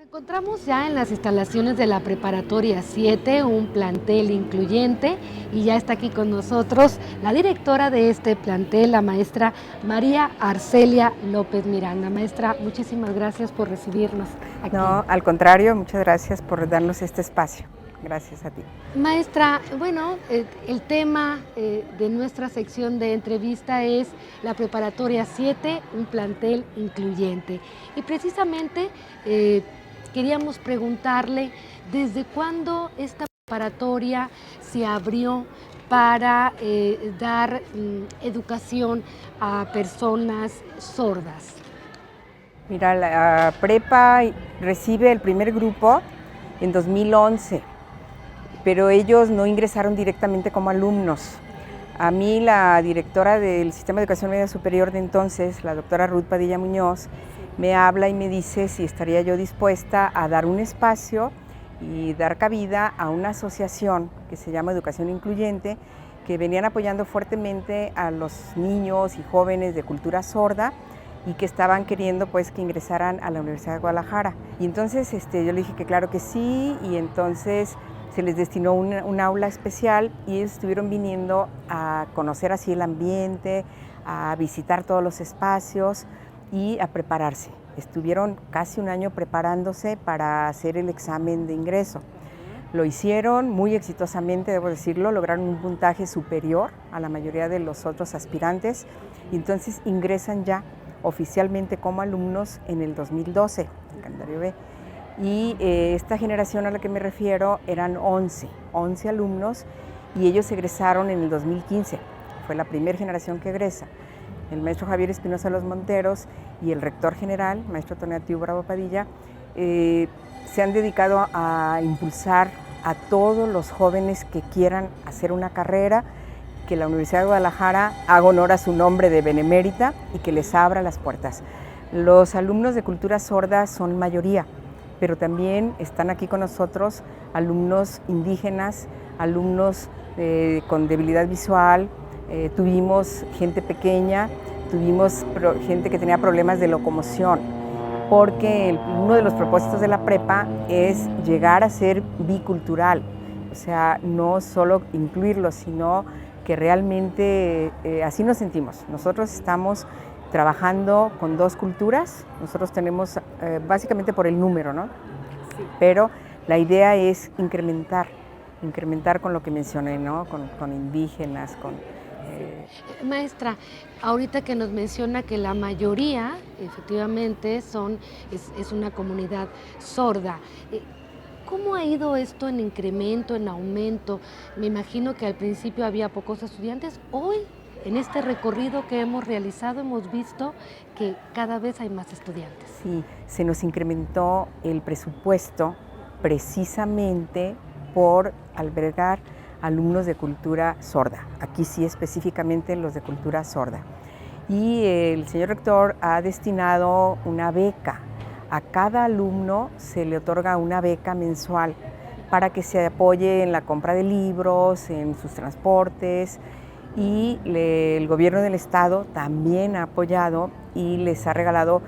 Nos encontramos ya en las instalaciones de la Preparatoria 7, un plantel incluyente, y ya está aquí con nosotros la directora de este plantel, la maestra María Arcelia López Miranda. Maestra, muchísimas gracias por recibirnos aquí. No, al contrario, muchas gracias por darnos este espacio. Gracias a ti. Maestra, bueno, el tema de nuestra sección de entrevista es la Preparatoria 7, un plantel incluyente. Y precisamente queríamos preguntarle desde cuándo esta preparatoria se abrió para dar educación a personas sordas. Mira, la prepa recibe el primer grupo en 2011, pero ellos no ingresaron directamente como alumnos. A mí la directora del Sistema de Educación Media Superior de entonces, la doctora Ruth Padilla Muñoz, me habla y me dice si estaría yo dispuesta a dar un espacio y dar cabida a una asociación que se llama Educación Incluyente, que venían apoyando fuertemente a los niños y jóvenes de cultura sorda y que estaban queriendo pues que ingresaran a la Universidad de Guadalajara. Y entonces yo le dije que claro que sí, y entonces se les destinó un aula especial y ellos estuvieron viniendo a conocer así el ambiente, a visitar todos los espacios y a prepararse. Estuvieron casi un año preparándose para hacer el examen de ingreso. Lo hicieron muy exitosamente, debo decirlo, lograron un puntaje superior a la mayoría de los otros aspirantes y entonces ingresan ya oficialmente como alumnos en el 2012, en calendario B. Y esta generación a la que me refiero eran 11 alumnos y ellos egresaron en el 2015. Fue la primera generación que egresa. El maestro Javier Espinosa Los Monteros y el rector general, maestro Tonatiu Bravo Padilla, se han dedicado a impulsar a todos los jóvenes que quieran hacer una carrera, que la Universidad de Guadalajara haga honor a su nombre de benemérita y que les abra las puertas. Los alumnos de cultura sorda son mayoría, pero también están aquí con nosotros alumnos indígenas, alumnos con debilidad visual, tuvimos gente pequeña, tuvimos gente que tenía problemas de locomoción, porque uno de los propósitos de la prepa es llegar a ser bicultural, o sea, no solo incluirlos, sino que realmente así nos sentimos. Nosotros estamos trabajando con dos culturas, nosotros tenemos básicamente por el número, ¿no? Sí. Pero la idea es incrementar con lo que mencioné, ¿no? Con indígenas, con... Maestra, ahorita que nos menciona que la mayoría efectivamente es una comunidad sorda, ¿cómo ha ido esto en incremento, en aumento? Me imagino que al principio había pocos estudiantes. Hoy, en este recorrido que hemos realizado, hemos visto que cada vez hay más estudiantes. Sí, se nos incrementó el presupuesto precisamente por albergar alumnos de cultura sorda. Aquí sí específicamente los de cultura sorda. Y el señor rector ha destinado una beca. A cada alumno se le otorga una beca mensual para que se apoye en la compra de libros, en sus transportes, y el gobierno del estado también ha apoyado y les ha regalado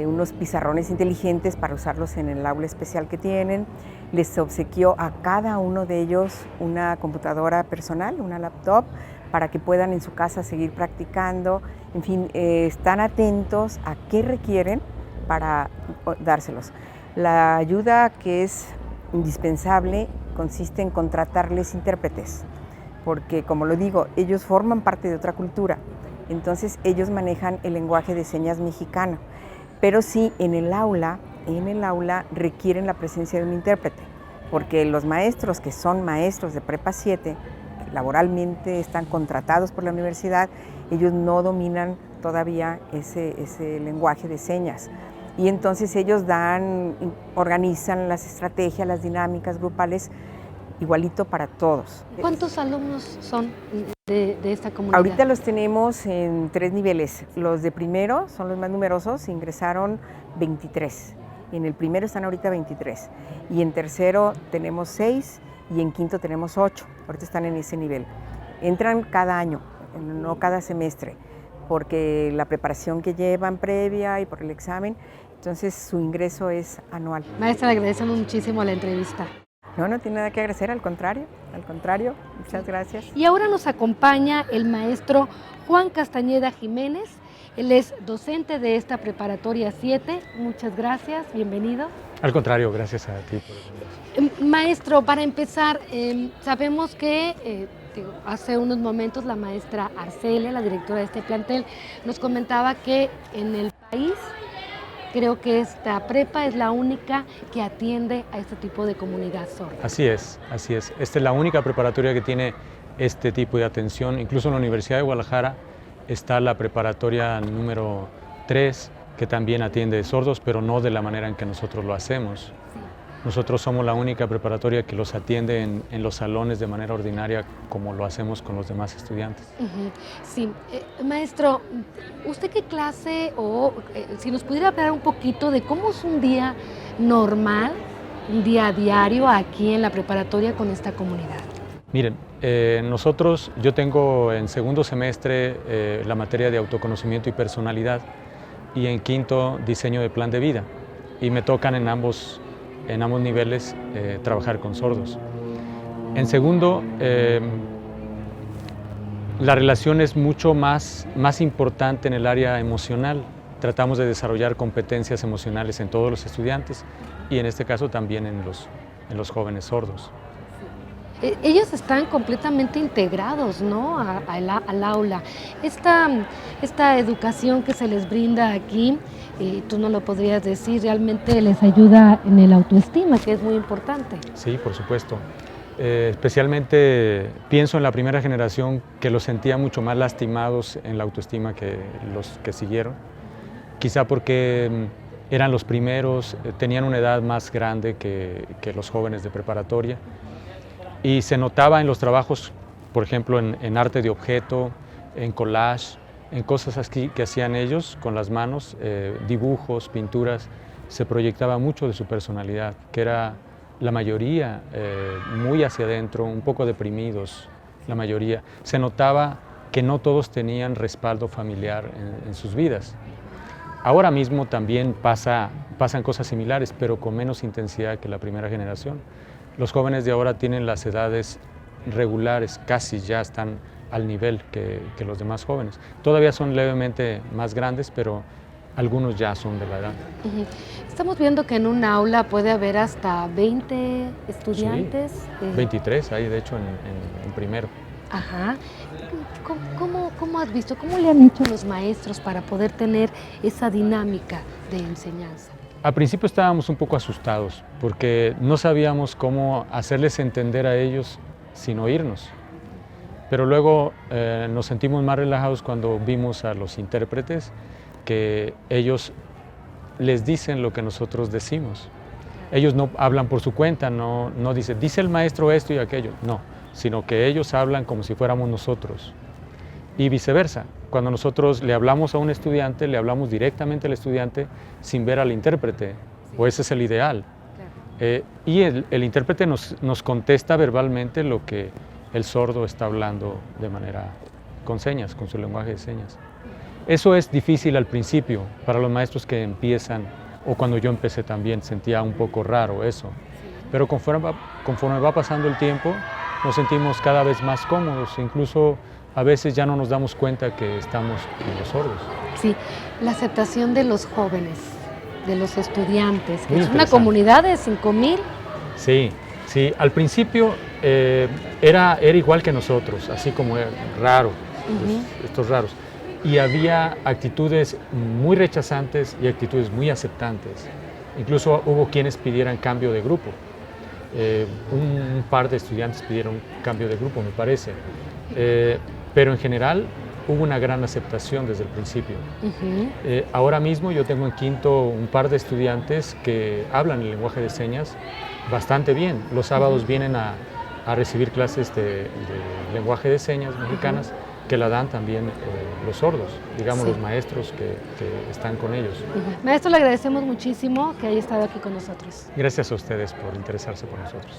unos pizarrones inteligentes para usarlos en el aula especial que tienen. Les obsequió a cada uno de ellos una computadora personal, una laptop, para que puedan en su casa seguir practicando. En fin, están atentos a qué requieren para dárselos. La ayuda que es indispensable consiste en contratarles intérpretes, porque como lo digo, ellos forman parte de otra cultura, entonces ellos manejan el lenguaje de señas mexicano, pero sí en el aula requieren la presencia de un intérprete, porque los maestros que son maestros de Prepa 7, laboralmente están contratados por la universidad, ellos no dominan todavía ese lenguaje de señas. Y entonces ellos organizan las estrategias, las dinámicas grupales, igualito para todos. ¿Cuántos alumnos son de esta comunidad? Ahorita los tenemos en 3 niveles. Los de primero son los más numerosos, ingresaron 23. En el primero están ahorita 23. Y en tercero tenemos 6 y en quinto tenemos 8. Ahorita están en ese nivel. Entran cada año, no cada semestre, porque la preparación que llevan previa y por el examen Entonces su ingreso es anual. Maestra, le agradecemos muchísimo la entrevista. No tiene nada que agradecer, al contrario, muchas gracias. Y ahora nos acompaña el maestro Juan Castañeda Jiménez. Él es docente de esta preparatoria 7. Muchas gracias, bienvenido. Al contrario, gracias a ti por el Maestro, para empezar, sabemos que hace unos momentos la maestra Arcelia, la directora de este plantel, nos comentaba que en el país creo que esta prepa es la única que atiende a este tipo de comunidad sorda. Así es. Esta es la única preparatoria que tiene este tipo de atención. Incluso en la Universidad de Guadalajara está la preparatoria número 3, que también atiende sordos, pero no de la manera en que nosotros lo hacemos. Sí. Nosotros somos la única preparatoria que los atiende en los salones de manera ordinaria, como lo hacemos con los demás estudiantes. Sí. Maestro, ¿usted qué clase o si nos pudiera hablar un poquito de cómo es un día normal, un día diario aquí en la preparatoria con esta comunidad? Miren, yo tengo en segundo semestre la materia de autoconocimiento y personalidad y en quinto diseño de plan de vida, y me tocan en ambos niveles trabajar con sordos. En segundo, la relación es mucho más importante en el área emocional. Tratamos de desarrollar competencias emocionales en todos los estudiantes y en este caso también en los jóvenes sordos. Ellos están completamente integrados, ¿no?, al aula. Esta educación que se les brinda aquí, tú no lo podrías decir, realmente les ayuda en el autoestima, que es muy importante. Sí, por supuesto. Especialmente pienso en la primera generación, que los sentía mucho más lastimados en la autoestima que los que siguieron. Quizá porque eran los primeros, tenían una edad más grande que los jóvenes de preparatoria. Y se notaba en los trabajos, por ejemplo, en arte de objeto, en collage, en cosas así que hacían ellos con las manos, dibujos, pinturas, se proyectaba mucho de su personalidad, que era la mayoría muy hacia adentro, un poco deprimidos, la mayoría. Se notaba que no todos tenían respaldo familiar en sus vidas. Ahora mismo también pasan cosas similares, pero con menos intensidad que la primera generación. Los jóvenes de ahora tienen las edades regulares, casi ya están al nivel que los demás jóvenes. Todavía son levemente más grandes, pero algunos ya son de la edad. Estamos viendo que en un aula puede haber hasta 20 estudiantes. Sí, 23 hay de hecho en primero. Ajá. ¿Cómo has visto, cómo le han hecho los maestros para poder tener esa dinámica de enseñanza? Al principio estábamos un poco asustados porque no sabíamos cómo hacerles entender a ellos sin oírnos. Pero luego nos sentimos más relajados cuando vimos a los intérpretes, que ellos les dicen lo que nosotros decimos. Ellos no hablan por su cuenta, no dicen, dice el maestro esto y aquello, no, sino que ellos hablan como si fuéramos nosotros. Y viceversa, cuando nosotros le hablamos a un estudiante, le hablamos directamente al estudiante sin ver al intérprete, o ese es el ideal. Y el intérprete nos contesta verbalmente lo que el sordo está hablando de manera con señas, con su lenguaje de señas. Eso es difícil al principio, para los maestros que empiezan, o cuando yo empecé también sentía un poco raro eso. Pero conforme va pasando el tiempo, nos sentimos cada vez más cómodos, incluso a veces ya no nos damos cuenta que estamos con los sordos. Sí, la aceptación de los jóvenes, de los estudiantes, que es una comunidad de 5,000. Sí, al principio era igual que nosotros, así como raro, estos raros. Y había actitudes muy rechazantes y actitudes muy aceptantes. Incluso hubo quienes pidieran cambio de grupo. Un par de estudiantes pidieron cambio de grupo, me parece. Pero en general hubo una gran aceptación desde el principio. Ahora mismo yo tengo en quinto un par de estudiantes que hablan el lenguaje de señas bastante bien. Los sábados vienen a recibir clases de lenguaje de señas mexicanas, que la dan también los sordos, digamos, los maestros que están con ellos. Maestro, le agradecemos muchísimo que haya estado aquí con nosotros. Gracias a ustedes por interesarse por nosotros.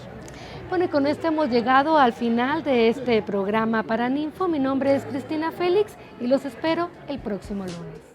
Bueno, y con esto hemos llegado al final de este programa Paraninfo. Mi nombre es Cristina Félix y los espero el próximo lunes.